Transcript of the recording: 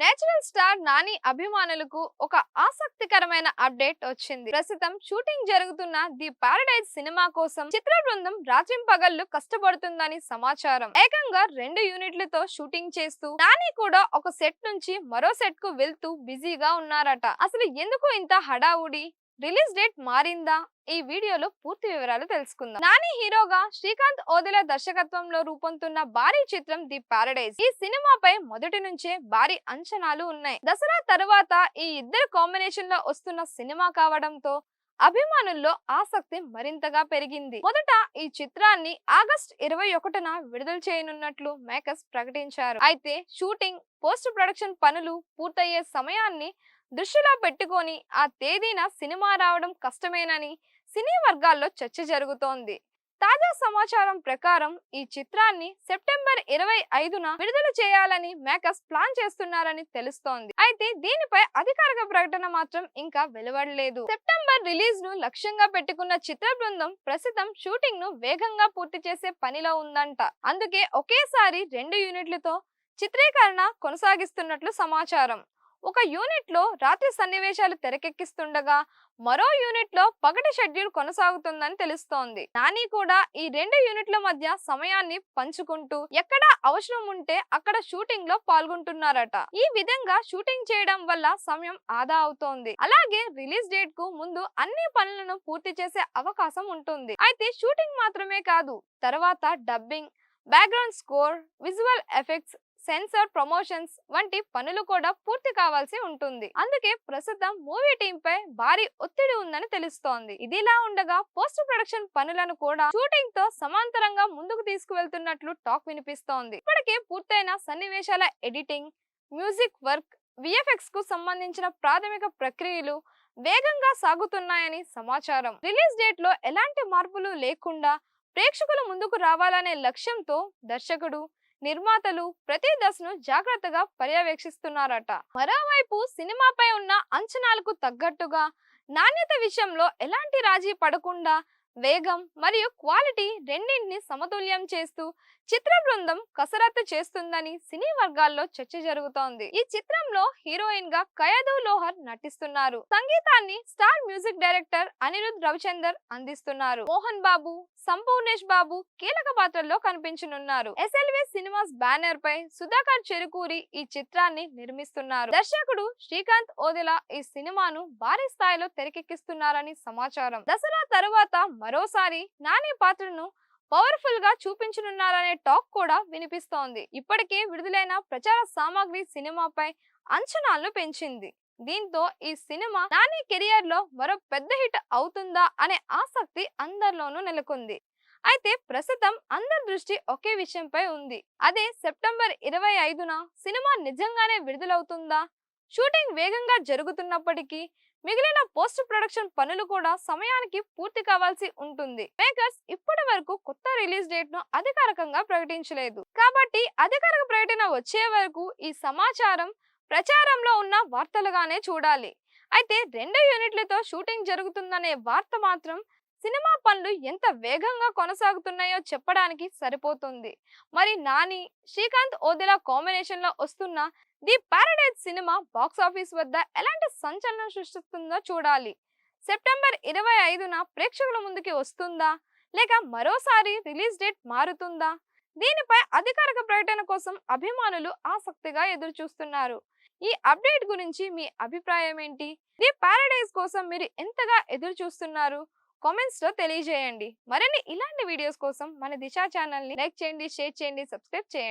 Natural star Nani అభిమానులకు ఒక ఆసక్తికరమైన అప్డేట్ వచ్చింది. ప్రస్తుతం షూటింగ్ జరుగుతున్న ది పారడైజ్ సినిమా కోసం చిత్ర బృందం రాత్రింపగళ్లు కష్టపడుతుందని సమాచారం. ఏకంగా 2 యూనిట్లతో షూటింగ్ చేస్తూ నాని కూడా ఒక సెట్ నుంచి మరో సెట్ కు వెళ్తూ బిజీగా ఉన్నారట. అసలు ఎందుకు ఇంత హడావుడి? రిలీజ్ డేట్ మారిందా? ఈ వీడియోలో పూర్తి వివరాలు తెలుసుకుందాం. నాని హీరోగా శ్రీకాంత్ ఓదెల దర్శకత్వంలో రూపొందుతున్న భారీ చిత్రం ది పారడైజ్. ఈ సినిమాపై మొదటి నుంచే భారీ అంచనాలు ఉన్నాయి. దసరా తరువాత ఈ ఇద్దరు కాంబినేషన్ లో వస్తున్న సినిమా కావడంతో అభిమానుల్లో ఆసక్తి మరింతగా పెరిగింది. మొదట ఈ చిత్రాన్ని ఆగస్టు 21న విడుదల చేయనున్నట్లు మేకర్స్ ప్రకటించారు. అయితే షూటింగ్, పోస్ట్ ప్రొడక్షన్ పనులు పూర్తయ్యే సమయాన్ని దృష్టిలో పెట్టుకొని ఆ తేదీన సినిమా రావడం కష్టమేనని సినీ వర్గాల్లో చర్చ జరుగుతోంది. తాజా సమాచారం ప్రకారం ఈ చిత్రాన్ని సెప్టెంబర్ 25న విడుదల చేయాలని మేకర్స్ ప్లాన్ చేస్తున్నారని తెలుస్తోంది. అయితే దీనిపై అధికారిక ప్రకటన మాత్రం ఇంకా వెలువడలేదు. సెప్టెంబర్ రిలీజ్ ను లక్ష్యంగా పెట్టుకున్న చిత్ర బృందం ప్రస్తుతం షూటింగ్ ను వేగంగా పూర్తి చేసే పనిలో ఉందంట. అందుకే ఒకేసారి 2 యూనిట్లతో చిత్రీకరణ కొనసాగిస్తున్నట్లు సమాచారం. ఒక యూనిట్ లో రాత్రి సన్నివేశాలు తెరకెక్కిస్తుండగా మరో యూనిట్ లో పగటి షెడ్యూల్ కొనసాగుతుందని తెలుస్తోంది. నాని కూడా ఈ 2 యూనిట్ల మధ్య సమయాన్ని పంచుకుంటూ ఎక్కడ అవసరం ఉంటే అక్కడ షూటింగ్ లో పాల్గొంటున్నారట. ఈ విధంగా షూటింగ్ చేయడం వల్ల సమయం ఆదా అవుతోంది. అలాగే రిలీజ్ డేట్ కు ముందు అన్ని పనులను పూర్తి చేసే అవకాశం ఉంటుంది. అయితే షూటింగ్ మాత్రమే కాదు, తర్వాత dubbing, background score, visual effects, censor, promotions వంటి పనులు కూడా పూర్తి కావాల్సి ఉంటుంది. అందుకే ప్రస్తుతం మూవీ టీం పై భారీ ఒత్తిడి ఉందని తెలుస్తోంది. ఇదిలా ఉండగా పోస్ట్ ప్రొడక్షన్ పనులను కూడా షూటింగ్ తో సమాంతరంగా ముందుకు తీసుకువెళ్తున్నట్లు టాక్ వినిపిస్తోంది. ఇప్పటికే పూర్తయిన సన్నివేశాల ఎడిటింగ్, మ్యూజిక్ వర్క్, విఎఫ్ఎక్స్ కు సంబంధించిన ప్రాథమిక ప్రక్రియలు వేగంగా సాగుతున్నాయని సమాచారం. రిలీజ్ డేట్ లో ఎలాంటి మార్పులు లేకుండా ప్రేక్షకుల ముందుకు రావాలనే లక్ష్యంతో దర్శకుడు, నిర్మాతలు ప్రతి దశను జాగ్రత్తగా పర్యవేక్షిస్తున్నారట. మరోవైపు సినిమాపై ఉన్న అంచనాలకు తగ్గట్టుగా నాణ్యత విషయంలో ఎలాంటి రాజీ పడకుండా వేగం మరియు క్వాలిటీ రెండింటిని సమతుల్యం చేస్తూ చిత్ర బృందం కసరత్తు చేస్తుందని సినీ వర్గాల్లో చర్చ జరుగుతోంది. ఈ చిత్రంలో హీరోయిన్ గా కయదు లోహర్ నటిస్తున్నారు. సంగీతాన్ని star music director Anirudh Ravichander అందిస్తున్నారు. మోహన్ బాబు, సంపూర్ణేష్ బాబు కీలక పాత్రల్లో కనిపించనున్నారు. ఎస్ఎల్వి సినిమాస్ బ్యానర్ పై సుధాకర్ చెరుకూరి ఈ చిత్రాన్ని నిర్మిస్తున్నారు. దర్శకుడు శ్రీకాంత్ ఓదెల ఈ సినిమాను భారీ స్థాయిలో తెరకెక్కిస్తున్నారని సమాచారం. దసరా తరువాత మరోసారి నాని పాత్రను పవర్ఫుల్ గా చూపించనున్నారనే టాక్ కూడా వినిపిస్తోంది. ఇప్పటికే విడుదలైన ప్రచార సామాగ్రి సినిమాపై అంచనాలను పెంచింది. దీంతో ఈ సినిమా నాని కెరియర్ లో మరో పెద్ద హిట్ అవుతుందా అనే ఆసక్తి అందరిలోనూ నెలకొంది. అయితే ప్రస్తుతం అందరి దృష్టి ఒకే విషయంపై ఉంది. అదే సెప్టెంబర్ 25న సినిమా నిజంగానే విడుదలవుతుందా? షూటింగ్ వేగంగా జరుగుతున్నప్పటికీ మిగిలిన పోస్ట్ ప్రొడక్షన్ పనులు కూడా సమయానికి పూర్తి కావాల్సి ఉంటుంది. మేకర్స్ ఇప్పటి వరకు కొత్త రిలీజ్ డేట్ ను అధికారికంగా ప్రకటించలేదు. కాబట్టి అధికారిక ప్రకటన వచ్చే వరకు ఈ సమాచారం ప్రచారంలో ఉన్న వార్తలుగానే చూడాలి. అయితే 2 యూనిట్లతో షూటింగ్ జరుగుతుందనే వార్త మాత్రం సినిమా పనులు ఎంత వేగంగా కొనసాగుతున్నాయో చెప్పడానికి సరిపోతుంది. మరి నాని, శ్రీకాంత్ ఓదెల కాంబినేషన్ లో వస్తున్న the paradise cinema box office వద్ద ఎలాంటి సంచలనం సృష్టిస్తుందో చూడాలి. సెప్టెంబర్ 25న ప్రేక్షకుల ముందుకి వస్తుందా, లేక మరోసారి రిలీజ్ డేట్ మారుతుందా? దీనిపై అధికారిక ప్రకటన కోసం అభిమానులు ఆసక్తిగా ఎదురు చూస్తున్నారు. ఈ అప్డేట్ గురించి మీ అభిప్రాయం ఏంటి? ది పారడైజ్ కోసం మీరు ఎంతగా ఎదురు చూస్తున్నారు? కామెంట్స్ లో తెలియజేయండి. మరిన్ని ఇలాంటి వీడియోస్ కోసం మన దిశ ఛానల్ ని లైక్ చేయండి, షేర్ చేయండి, సబ్స్క్రైబ్ చేయండి.